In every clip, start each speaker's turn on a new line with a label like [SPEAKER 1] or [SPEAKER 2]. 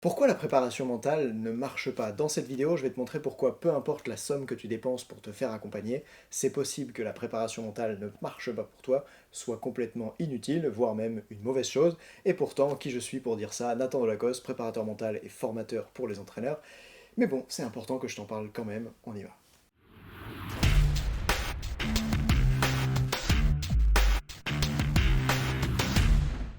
[SPEAKER 1] Pourquoi la préparation mentale ne marche pas? Dans cette vidéo, je vais te montrer pourquoi peu importe la somme que tu dépenses pour te faire accompagner, c'est possible que la préparation mentale ne marche pas pour toi, soit complètement inutile, voire même une mauvaise chose. Et pourtant, qui je suis pour dire ça? Nathan Delacoste, préparateur mental et formateur pour les entraîneurs. Mais bon, c'est important que je t'en parle quand même, on y va.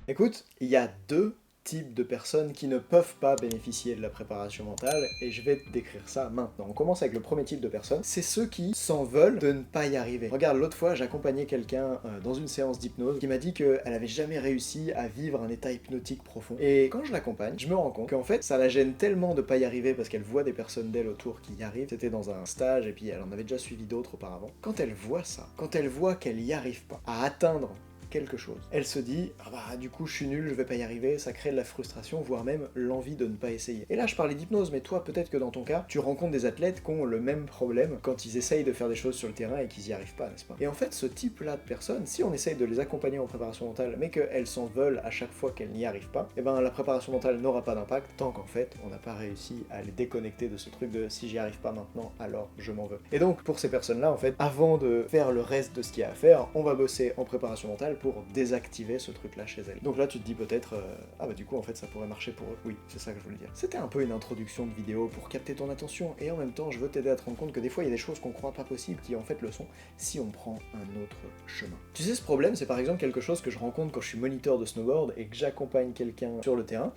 [SPEAKER 1] Écoute, il y a deux types de personnes qui ne peuvent pas bénéficier de la préparation mentale et je vais te décrire ça maintenant. On commence avec le premier type de personnes, c'est ceux qui s'en veulent de ne pas y arriver. Regarde, l'autre fois j'accompagnais quelqu'un dans une séance d'hypnose qui m'a dit qu'elle avait jamais réussi à vivre un état hypnotique profond. Et quand je l'accompagne, je me rends compte qu'en fait ça la gêne tellement de pas y arriver parce qu'elle voit des personnes d'elle autour qui y arrivent. C'était dans un stage et puis elle en avait déjà suivi d'autres auparavant. Quand elle voit ça, quand elle voit qu'elle y arrive pas à atteindre quelque chose. Elle se dit, ah bah du coup je suis nul, je vais pas y arriver, ça crée de la frustration, voire même l'envie de ne pas essayer. Et là je parlais d'hypnose, mais toi peut-être que dans ton cas, tu rencontres des athlètes qui ont le même problème quand ils essayent de faire des choses sur le terrain et qu'ils y arrivent pas, n'est-ce pas? Et en fait ce type-là de personnes, si on essaye de les accompagner en préparation mentale, mais qu'elles s'en veulent à chaque fois qu'elles n'y arrivent pas, et ben la préparation mentale n'aura pas d'impact tant qu'en fait on n'a pas réussi à les déconnecter de ce truc de si j'y arrive pas maintenant, alors je m'en veux. Et donc pour ces personnes-là, en fait, avant de faire le reste de ce qu'il y a à faire, on va bosser en préparation mentale pour désactiver ce truc-là chez elle. Donc là, tu te dis peut-être, ah bah du coup, en fait, ça pourrait marcher pour eux. Oui, c'est ça que je voulais dire. C'était un peu une introduction de vidéo pour capter ton attention, et en même temps, je veux t'aider à te rendre compte que des fois, il y a des choses qu'on croit pas possibles qui en fait le sont si on prend un autre chemin. Tu sais, ce problème, c'est par exemple quelque chose que je rencontre quand je suis moniteur de snowboard et que j'accompagne quelqu'un sur le terrain.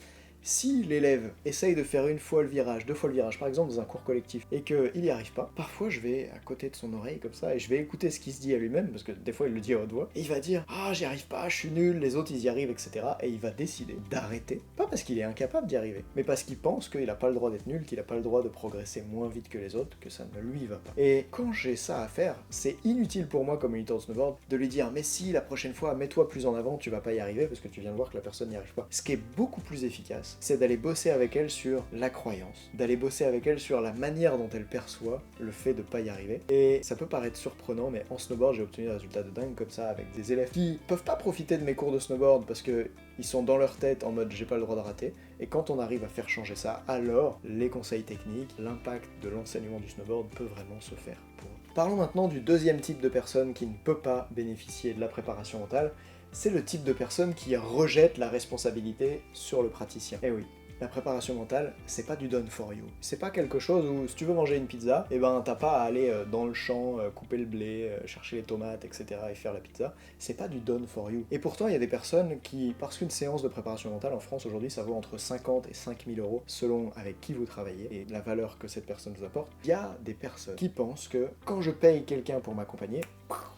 [SPEAKER 1] Si l'élève essaye de faire une fois le virage, deux fois le virage, par exemple dans un cours collectif, et qu'il n'y arrive pas, parfois je vais à côté de son oreille comme ça, et je vais écouter ce qu'il se dit à lui-même, parce que des fois il le dit à haute voix, et il va dire «Ah, j'y arrive pas, je suis nul, les autres ils y arrivent, etc.» Et il va décider d'arrêter, pas parce qu'il est incapable d'y arriver, mais parce qu'il pense qu'il n'a pas le droit d'être nul, qu'il n'a pas le droit de progresser moins vite que les autres, que ça ne lui va pas. Et quand j'ai ça à faire, c'est inutile pour moi comme moniteur de snowboard de lui dire «Mais si, la prochaine fois, mets-toi plus en avant, tu vas pas y arriver, parce que tu viens de voir que la personne n'y arrive pas.» Ce qui est beaucoup plus efficace, c'est d'aller bosser avec elle sur la croyance, d'aller bosser avec elle sur la manière dont elle perçoit le fait de pas y arriver. Et ça peut paraître surprenant, mais en snowboard, j'ai obtenu des résultats de dingue comme ça avec des élèves qui peuvent pas profiter de mes cours de snowboard parce que ils sont dans leur tête en mode j'ai pas le droit de rater. Et quand on arrive à faire changer ça, alors les conseils techniques, l'impact de l'enseignement du snowboard peut vraiment se faire pour eux. Parlons maintenant du deuxième type de personne qui ne peut pas bénéficier de la préparation mentale. C'est le type de personne qui rejette la responsabilité sur le praticien. Eh oui, la préparation mentale, c'est pas du done for you. C'est pas quelque chose où si tu veux manger une pizza, et ben t'as pas à aller dans le champ, couper le blé, chercher les tomates, etc. et faire la pizza. C'est pas du done for you. Et pourtant, il y a des personnes qui, parce qu'une séance de préparation mentale en France aujourd'hui, ça vaut entre 50 et 5000 euros selon avec qui vous travaillez et la valeur que cette personne vous apporte. Il y a des personnes qui pensent que quand je paye quelqu'un pour m'accompagner,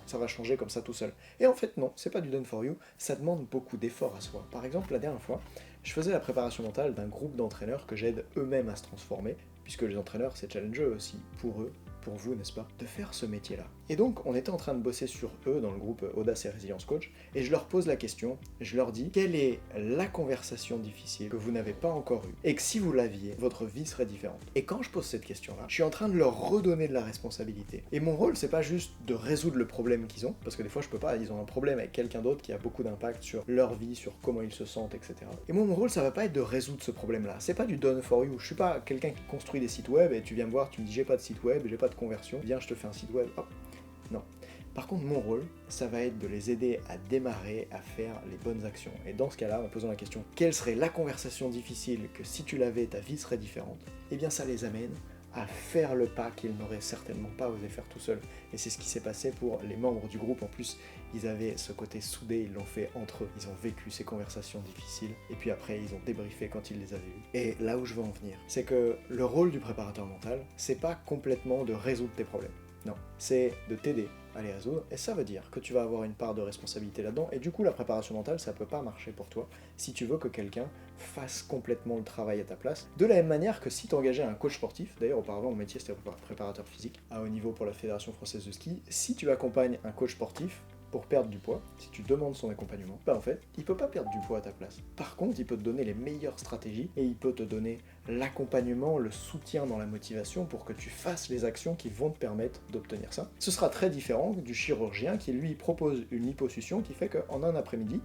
[SPEAKER 1] ça va changer comme ça tout seul. Et en fait non, c'est pas du done for you, ça demande beaucoup d'efforts à soi. Par exemple, la dernière fois, je faisais la préparation mentale d'un groupe d'entraîneurs que j'aide eux-mêmes à se transformer, puisque les entraîneurs c'est challengeux aussi, pour eux, pour vous, n'est-ce pas, de faire ce métier-là. Et donc, on était en train de bosser sur eux dans le groupe Audace et Résilience Coach, et je leur pose la question, je leur dis, quelle est la conversation difficile que vous n'avez pas encore eue, et que si vous l'aviez, votre vie serait différente. Et quand je pose cette question-là, je suis en train de leur redonner de la responsabilité. Et mon rôle, c'est pas juste de résoudre le problème qu'ils ont, parce que des fois je peux pas, ils ont un problème avec quelqu'un d'autre qui a beaucoup d'impact sur leur vie, sur comment ils se sentent, etc. Et moi, mon rôle, ça va pas être de résoudre ce problème-là. C'est pas du done for you. Je suis pas quelqu'un qui construit des sites web et tu viens me voir, tu me dis j'ai pas de site web, j'ai pas de conversion, viens, je te fais un site web, hop. Non. Par contre, mon rôle, ça va être de les aider à démarrer, à faire les bonnes actions. Et dans ce cas-là, en posant la question, quelle serait la conversation difficile que si tu l'avais, ta vie serait différente, eh bien ça les amène à faire le pas qu'ils n'auraient certainement pas osé faire tout seuls. Et c'est ce qui s'est passé pour les membres du groupe. En plus, ils avaient ce côté soudé, ils l'ont fait entre eux. Ils ont vécu ces conversations difficiles, et puis après, ils ont débriefé quand ils les avaient eues. Et là où je veux en venir, c'est que le rôle du préparateur mental, c'est pas complètement de résoudre tes problèmes. Non, c'est de t'aider à les résoudre, et ça veut dire que tu vas avoir une part de responsabilité là-dedans, et du coup la préparation mentale, ça peut pas marcher pour toi si tu veux que quelqu'un fasse complètement le travail à ta place. De la même manière que si tu engageais un coach sportif, d'ailleurs auparavant mon métier c'était préparateur physique, à haut niveau pour la Fédération Française de Ski, si tu accompagnes un coach sportif, pour perdre du poids, si tu demandes son accompagnement, bah en fait, il peut pas perdre du poids à ta place. Par contre, il peut te donner les meilleures stratégies et il peut te donner l'accompagnement, le soutien dans la motivation pour que tu fasses les actions qui vont te permettre d'obtenir ça. Ce sera très différent du chirurgien qui lui propose une liposuction qui fait qu'en un après-midi,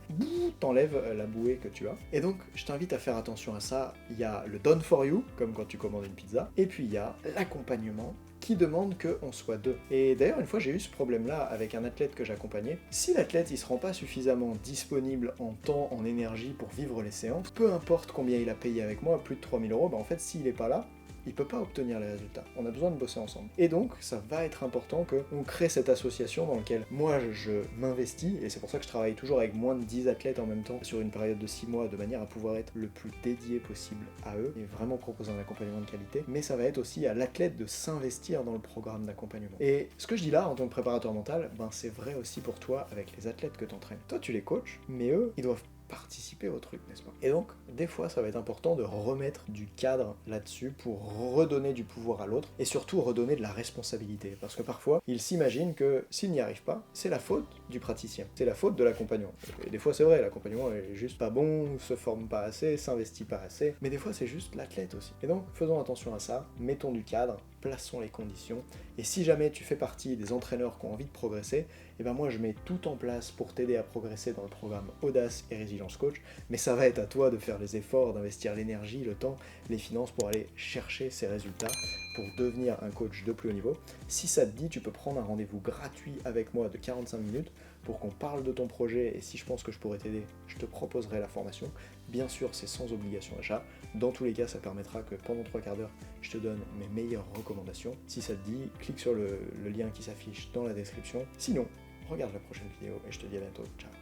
[SPEAKER 1] t'enlèves la bouée que tu as. Et donc, je t'invite à faire attention à ça. Il y a le done for you, comme quand tu commandes une pizza, et puis il y a l'accompagnement qui demande qu'on soit deux. Et d'ailleurs, une fois, j'ai eu ce problème-là avec un athlète que j'accompagnais. Si l'athlète, il se rend pas suffisamment disponible en temps, en énergie pour vivre les séances, peu importe combien il a payé avec moi, plus de 3000 euros, bah en fait, s'il est pas là, il peut pas obtenir les résultats. On a besoin de bosser ensemble. Et donc, ça va être important qu'on crée cette association dans laquelle moi, je m'investis, et c'est pour ça que je travaille toujours avec moins de 10 athlètes en même temps sur une période de 6 mois, de manière à pouvoir être le plus dédié possible à eux, et vraiment proposer un accompagnement de qualité, mais ça va être aussi à l'athlète de s'investir dans le programme d'accompagnement. Et ce que je dis là, en tant que préparateur mental, ben c'est vrai aussi pour toi avec les athlètes que tu entraînes. Toi, tu les coaches, mais eux, ils doivent participer au truc, n'est-ce pas? Et donc, des fois, ça va être important de remettre du cadre là-dessus pour redonner du pouvoir à l'autre et surtout redonner de la responsabilité. Parce que parfois, ils s'imaginent que s'ils n'y arrivent pas, c'est la faute du praticien, c'est la faute de l'accompagnant. Et des fois, c'est vrai, l'accompagnement est juste pas bon, se forme pas assez, s'investit pas assez, mais des fois, c'est juste l'athlète aussi. Et donc, faisons attention à ça, mettons du cadre, plaçons les conditions, et si jamais tu fais partie des entraîneurs qui ont envie de progresser, et ben moi je mets tout en place pour t'aider à progresser dans le programme Audace et Résilience Coach, mais ça va être à toi de faire les efforts, d'investir l'énergie, le temps, les finances pour aller chercher ces résultats, pour devenir un coach de plus haut niveau. Si ça te dit, tu peux prendre un rendez-vous gratuit avec moi de 45 minutes pour qu'on parle de ton projet, et si je pense que je pourrais t'aider, je te proposerai la formation. Bien sûr, c'est sans obligation d'achat. Dans tous les cas, ça permettra que pendant 3 quarts d'heure, je te donne mes meilleures recommandations. Si ça te dit, clique sur le lien qui s'affiche dans la description. Sinon, regarde la prochaine vidéo et je te dis à bientôt. Ciao.